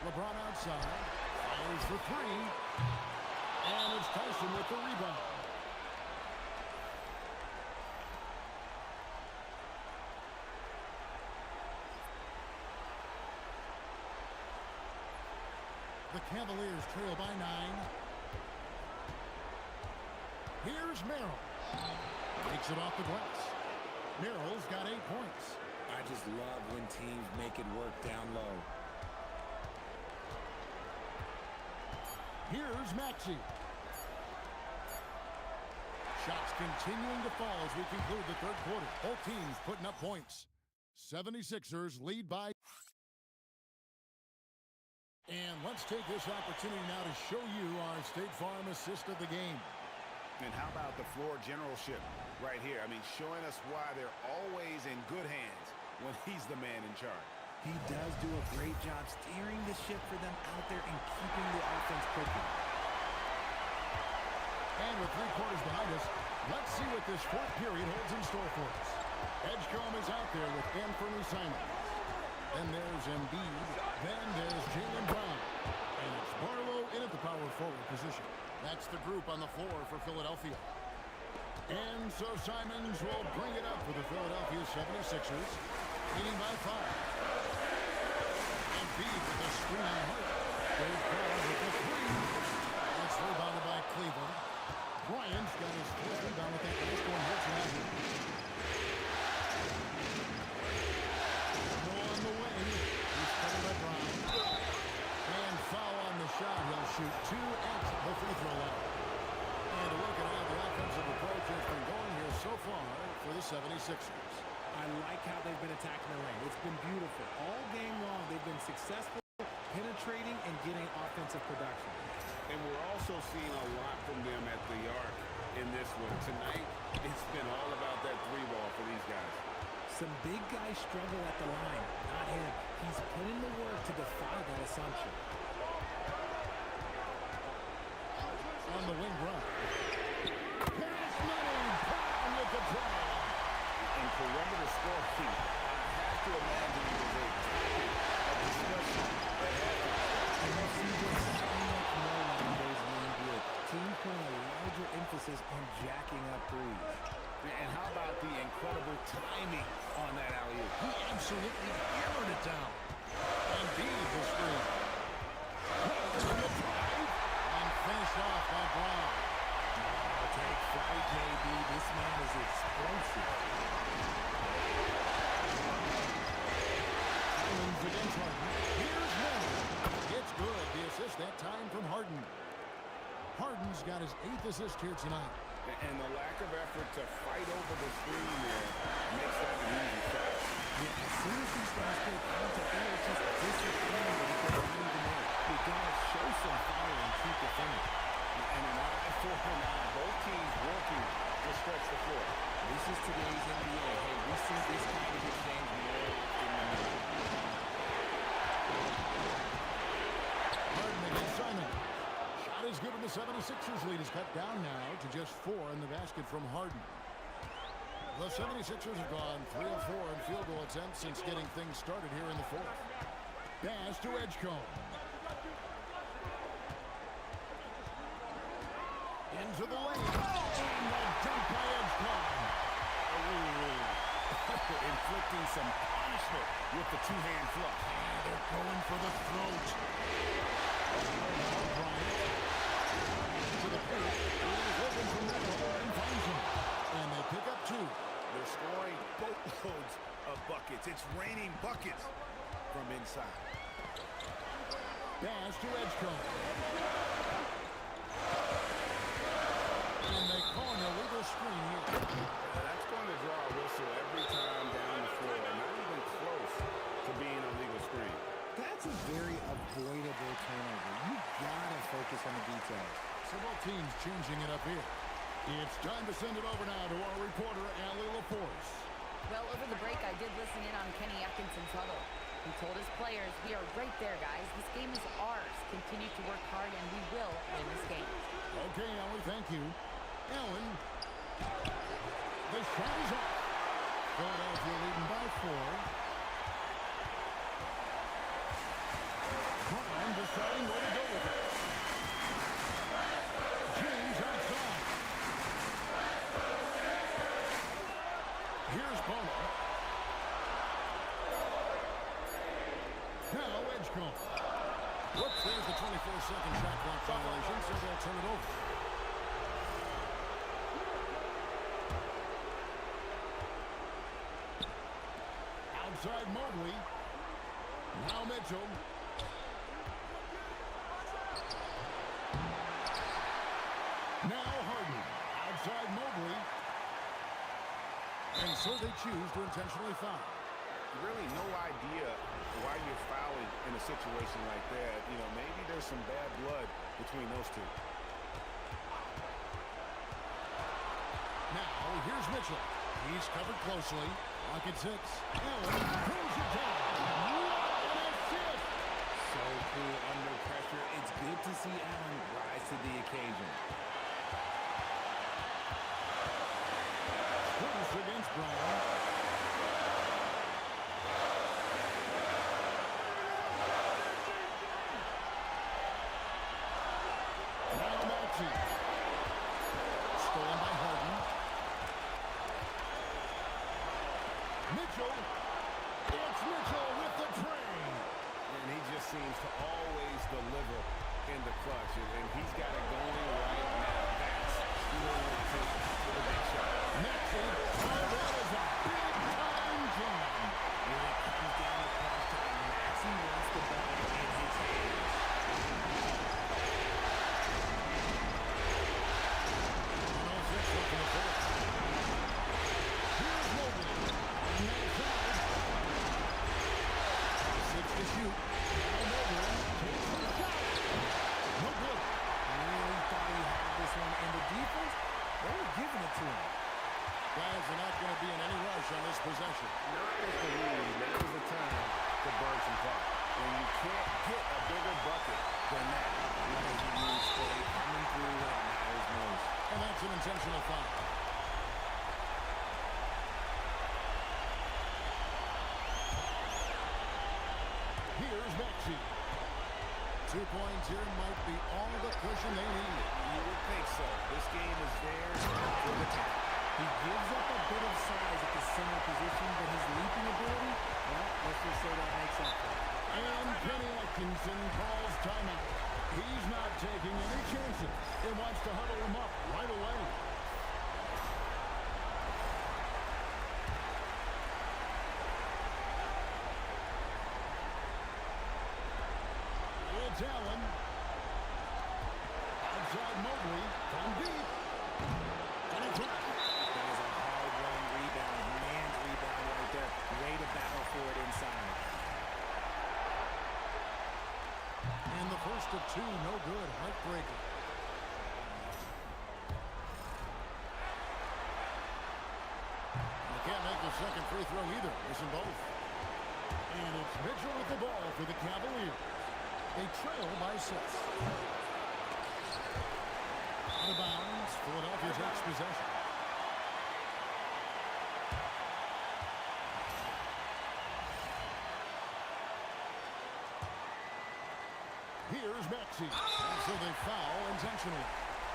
LeBron outside. Fires for 3. And it's Tyson with the rebound. The Cavaliers trail by 9. Here's Merrill. Takes it off the glass. Merrill's got 8 points. I just love when teams make it work down low. Here's Maxey. Shots continuing to fall as we conclude the third quarter. Both teams putting up points. 76ers lead by. And let's take this opportunity now to show you our State Farm assist of the game. And how about the floor generalship right here? I mean, showing us why they're always in good hands when he's the man in charge. He does do a great job steering the ship for them out there and keeping the offense cooking. And with 3 quarters behind us, let's see what this fourth period holds in store for us. Edgecombe is out there with Anthony Simons. Then there's Embiid. Then there's Jaylen Brown. And it's Barlow in at the power forward position. That's the group on the floor for Philadelphia. And so Simons will bring it up for the Philadelphia 76ers. Leading by 5. Embiid with a screen on Hart. There's Brown with the 3. It's rebounded by Cleveland. Bryant's got his fourth rebound with that last one. Hurts around here. No on the wing. He's covered by Brown. And foul on the shot. He'll shoot 2 at the free throw line. And a look at how the offensive approach has been going here so far for the 76ers. I like how they've been attacking the lane. It's been beautiful. All game long, they've been successful, penetrating and getting offensive production. And we're also seeing a lot from them at the arc in this one. Tonight, it's been all about that 3-ball for these guys. Some big guys struggle at the line, not him. He's put in the work to defy that assumption. On the wing, Brown. timing on that alley-oop. He absolutely hammered it down. And beat the screen. And finished off by Brown. Take flight, JB. This man is explosive. Collins against Harden. Here's Miller. It's good. The assist that time from Harden. Harden's got his 8th assist here tonight. And the lack of effort to fight over the screen there makes that an easy shot. Yeah, as soon as these guys get contact, they are just disappearing because they're not even there. You gotta show some fire and keep defending. And an eye for an eye. Both teams working to stretch the floor. This is today's NBA. Hey, we see this kind of exchange more often than not. Harden against Simon. Shot is good, and the 76ers lead is cut down now to just 4 in the basket from Harden. The 76ers have gone 3 of 4 in field goal attempts since getting things started here in the 4th. Pass to Edgecombe. Into the lane. And the dunk by Edgecombe. Inflicting some punishment with the two-hand flush. And they're going for the throat. Bryant. To the paint. He's looking for Metal and finds him. And they pick up 2. They're scoring boatloads of buckets. It's raining buckets from inside. Pass to Edgecombe. And they call an illegal screen here. That's going to draw a whistle every time down the floor. Not even close to being a legal screen. That's a very avoidable turnover. You gotta focus on the details. So both teams changing it up here. It's time to send it over now to our reporter, Allie LaForce. Well, over the break, I did listen in on Kenny Atkinson's huddle. He told his players, we are right there, guys. This game is ours. Continue to work hard, and we will win this game. Okay, Allie, thank you. Allen. The shot is up. Philadelphia leading by 4. Brown deciding where to go with it. James outside. Here's Bono. Now Edgecombe. Whoops, there's the 24-second shot clock violation, so they'll turn it over. Outside Mobley. Now Mitchell. Now Harden. Outside Mobley. And so they choose to intentionally foul. Really no idea why you're fouling in a situation like that. You know, maybe there's some bad blood between those two. Now here's Mitchell. He's covered closely. Pocket 6. Allen pulls it down. What an assist! So cool under pressure. It's good to see Allen rise to the occasion. Close against Brown. Now Maxey. Stolen by Harden. Mitchell. It's Mitchell with the train. And he just seems to always deliver in the clutch. And he's got it going right now. That's who we want to take for the big shot. Maxey. Oh, that is a big-time jam. When it comes down to crunch time, Maxey wants the ball in his hands. Here's Mobley. And that's out. 6 to shoot. Now Mobley takes the shot. No good. Really thought he had this one. And the defense, they were giving it to him. Guys are not going to be in any rush on this possession. Not with the lead. Now's the time to burn some clock. And you can't get a bigger bucket than that. Right, he needs play coming through what matters most. And that's an intentional foul. Here's Maxey. 2 points here might be all the cushion they need. You would think so. This game is theirs for the taking. He gives up a bit of size at the center position, but his leaping ability, well, let's just say that makes up for it. And Kenny Atkinson calls timeout. He's not taking any chances. He wants to huddle him up right away. It's Allen. Outside Mobley from deep. And it's right. That is a hard-run rebound, man's rebound right there. Way to battle for it inside. And the first of two, no good. Heartbreaker. They can't make the second free throw either. Missing both. And it's Mitchell with the ball for the Cavaliers. They trail by 6. Out of bounds. Philadelphia takes possession. Here's Maxey. And so they foul intentionally.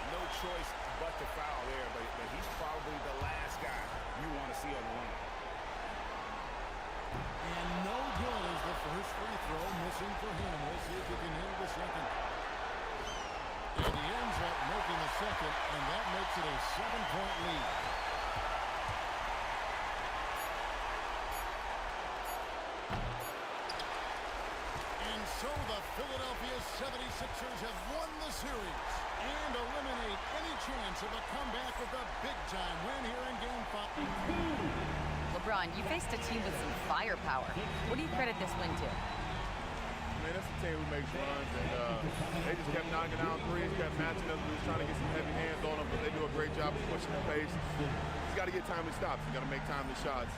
No choice but to foul there, but he's probably the last guy you want to see on the line. And no good as the first free throw missing for him. We'll see if he can hit the second. And he ends up making the second, and that makes it a 7-point lead. And so the Philadelphia 76ers have won the series and eliminate any chance of a comeback with a big-time win here in Game 5. LeBron, you faced a team with some firepower. What do you credit this win to? Man, that's a team who makes runs, and they just kept knocking down threes, kept matching us. We was trying to get some heavy hands on them, but they do a great job of pushing the pace. You got to get timely stops. You got to make timely shots.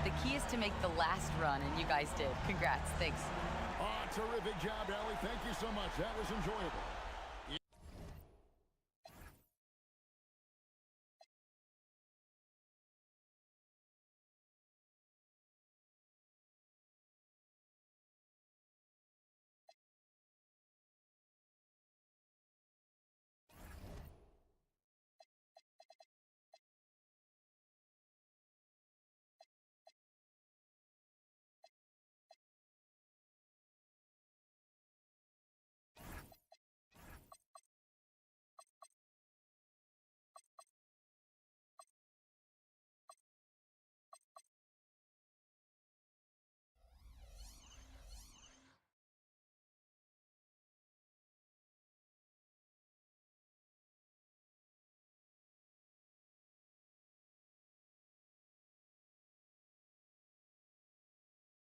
The key is to make the last run, and you guys did. Congrats. Thanks. Terrific job, Allie. Thank you so much. That was enjoyable.